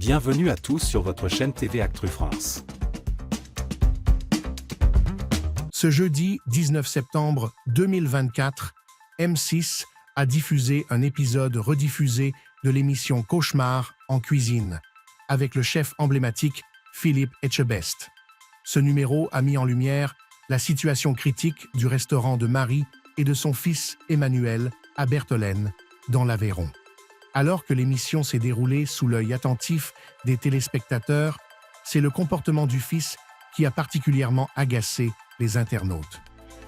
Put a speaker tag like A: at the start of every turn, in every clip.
A: Bienvenue à tous sur votre chaîne TV Actu France.
B: Ce jeudi 19 septembre 2024, M6 a diffusé un épisode rediffusé de l'émission Cauchemar en cuisine, avec le chef emblématique Philippe Etchebest. Ce numéro a mis en lumière la situation critique du restaurant de Marie et de son fils Emmanuel à Bertholène, dans l'Aveyron. Alors que l'émission s'est déroulée sous l'œil attentif des téléspectateurs, c'est le comportement du fils qui a particulièrement agacé les internautes.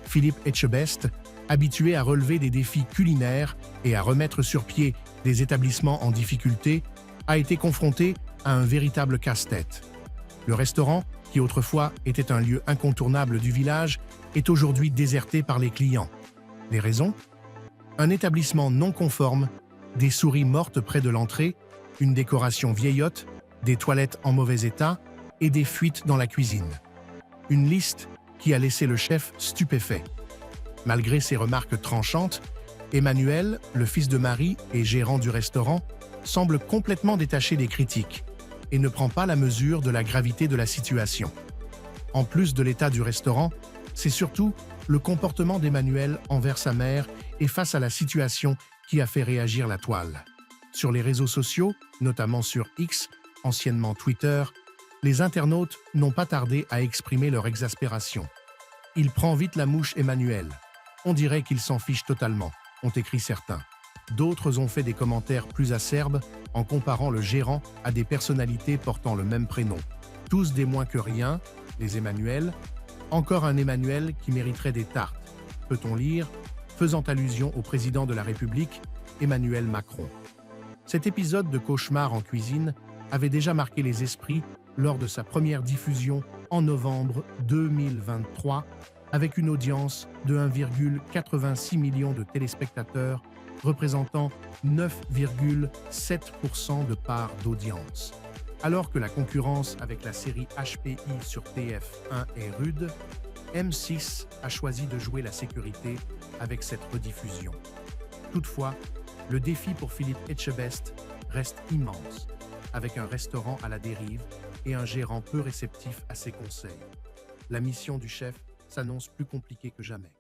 B: Philippe Etchebest, habitué à relever des défis culinaires et à remettre sur pied des établissements en difficulté, a été confronté à un véritable casse-tête. Le restaurant, qui autrefois était un lieu incontournable du village, est aujourd'hui déserté par les clients. Les raisons ? Un établissement non conforme, des souris mortes près de l'entrée, une décoration vieillotte, des toilettes en mauvais état et des fuites dans la cuisine. Une liste qui a laissé le chef stupéfait. Malgré ses remarques tranchantes, Emmanuel, le fils de Marie et gérant du restaurant, semble complètement détaché des critiques et ne prend pas la mesure de la gravité de la situation. En plus de l'état du restaurant, c'est surtout le comportement d'Emmanuel envers sa mère et face à la situation qui a fait réagir la toile. Sur les réseaux sociaux, notamment sur X, anciennement Twitter, les internautes n'ont pas tardé à exprimer leur exaspération. « Il prend vite la mouche, Emmanuel. On dirait qu'il s'en fiche totalement », ont écrit certains. D'autres ont fait des commentaires plus acerbes en comparant le gérant à des personnalités portant le même prénom. Tous des moins que rien, les Emmanuel. Encore un Emmanuel qui mériterait des tartes, peut-on lire, faisant allusion au président de la République, Emmanuel Macron. Cet épisode de Cauchemar en cuisine avait déjà marqué les esprits lors de sa première diffusion en novembre 2023, avec une audience de 1,86 million de téléspectateurs, représentant 9,7% de part d'audience. Alors que la concurrence avec la série HPI sur TF1 est rude, M6 a choisi de jouer la sécurité avec cette rediffusion. Toutefois, le défi pour Philippe Etchebest reste immense, avec un restaurant à la dérive et un gérant peu réceptif à ses conseils. La mission du chef s'annonce plus compliquée que jamais.